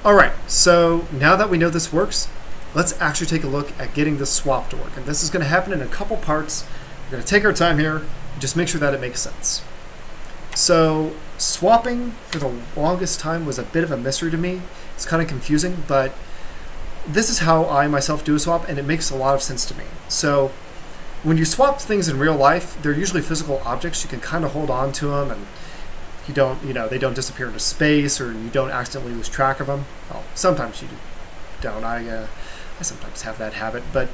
All right, so now that we know this works, let's actually take a look at getting this swap to work. And this is going to happen in a couple parts. We're going to take our time here and just make sure that it makes sense. So swapping for the longest time was a bit of a mystery to me. It's kind of confusing, but this is how I myself do a swap, and it makes a lot of sense to me. So when you swap things in real life, they're usually physical objects. You can kind of hold on to them, and they don't disappear into space, or you don't accidentally lose track of them. Well, sometimes you don't. I sometimes have that habit, but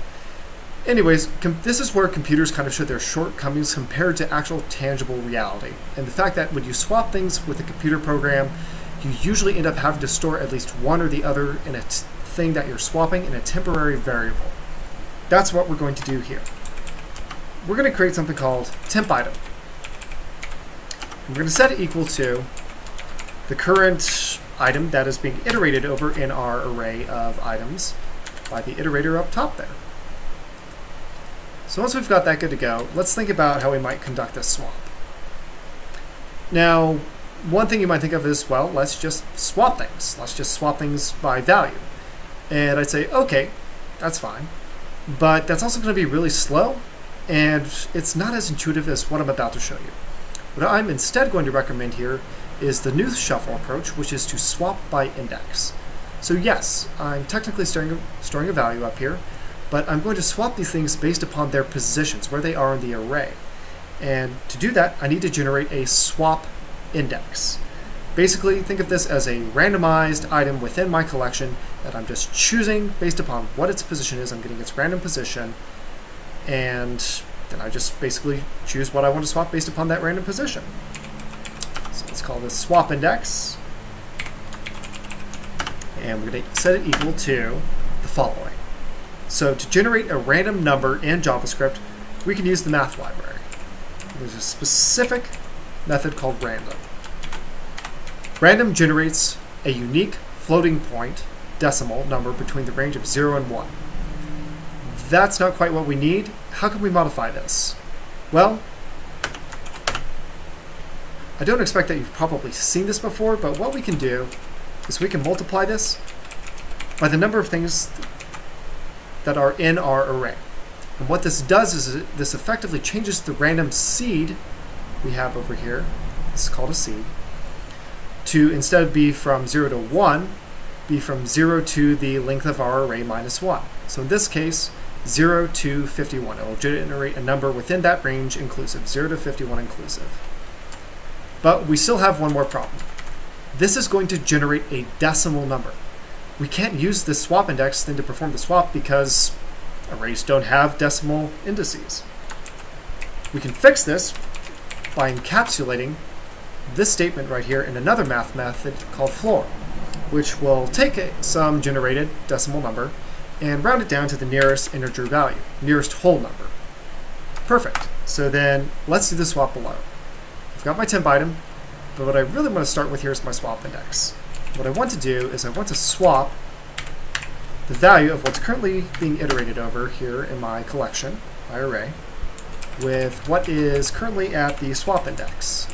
anyways, this is where computers kind of show their shortcomings compared to actual tangible reality. And the fact that when you swap things with a computer program, you usually end up having to store at least one or the other in a thing that you're swapping in a temporary variable. That's what we're going to do here. We're going to create something called temp item. We're going to set it equal to the current item that is being iterated over in our array of items by the iterator up top there. So once we've got that good to go, let's think about how we might conduct this swap. Now, one thing you might think of is, well, let's just swap things. Let's just swap things by value. And I'd say, okay, that's fine. But that's also going to be really slow, and it's not as intuitive as what I'm about to show you. What I'm instead going to recommend here is the Knuth shuffle approach, which is to swap by index. So yes, I'm technically storing a value up here, but I'm going to swap these things based upon their positions, where they are in the array. And to do that, I need to generate a swap index. Basically, think of this as a randomized item within my collection that I'm just choosing based upon what its position is. I'm getting its random position, and then I just basically choose what I want to swap based upon that random position. So let's call this swap index, and we're going to set it equal to the following. So to generate a random number in JavaScript, we can use the math library. There's a specific method called random. Random generates a unique floating point decimal number between the range of 0 and 1. That's not quite what we need. How can we modify this? Well, I don't expect that you've probably seen this before, but what we can do is we can multiply this by the number of things that are in our array. And what this does is this effectively changes the random seed we have over here, this is called a seed, to instead of be from 0 to 1, be from 0 to the length of our array minus 1. So in this case, 0 to 51. It will generate a number within that range inclusive, 0 to 51 inclusive. But we still have one more problem. This is going to generate a decimal number. We can't use this swap index thing to perform the swap because arrays don't have decimal indices. We can fix this by encapsulating this statement right here in another math method called floor, which will take some generated decimal number and round it down to the nearest integer value, nearest whole number. Perfect. So then let's do the swap below. I've got my temp item, but what I really want to start with here is my swap index. What I want to do is I want to swap the value of what's currently being iterated over here in my collection, my array, with what is currently at the swap index.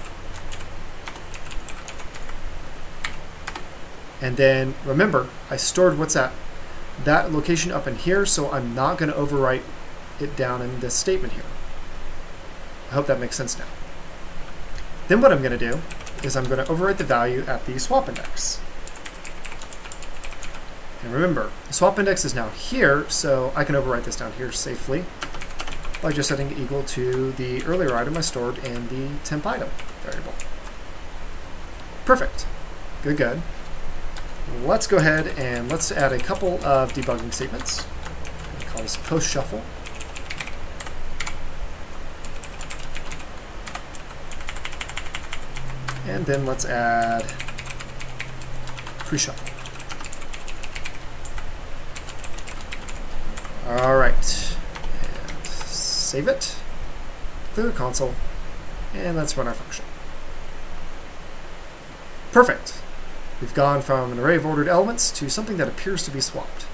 And then remember, I stored what's at that location up in here, so I'm not going to overwrite it down in this statement here. I hope that makes sense now. Then what I'm going to do is I'm going to overwrite the value at the swap index. And remember, the swap index is now here, so I can overwrite this down here safely by just setting it equal to the earlier item I stored in the temp item variable. Perfect. Good, good. Let's go ahead and let's add a couple of debugging statements. We'll call this post shuffle. And then let's add pre-shuffle. All right, and save it, clear the console, and let's run our function. Perfect. We've gone from an array of ordered elements to something that appears to be swapped.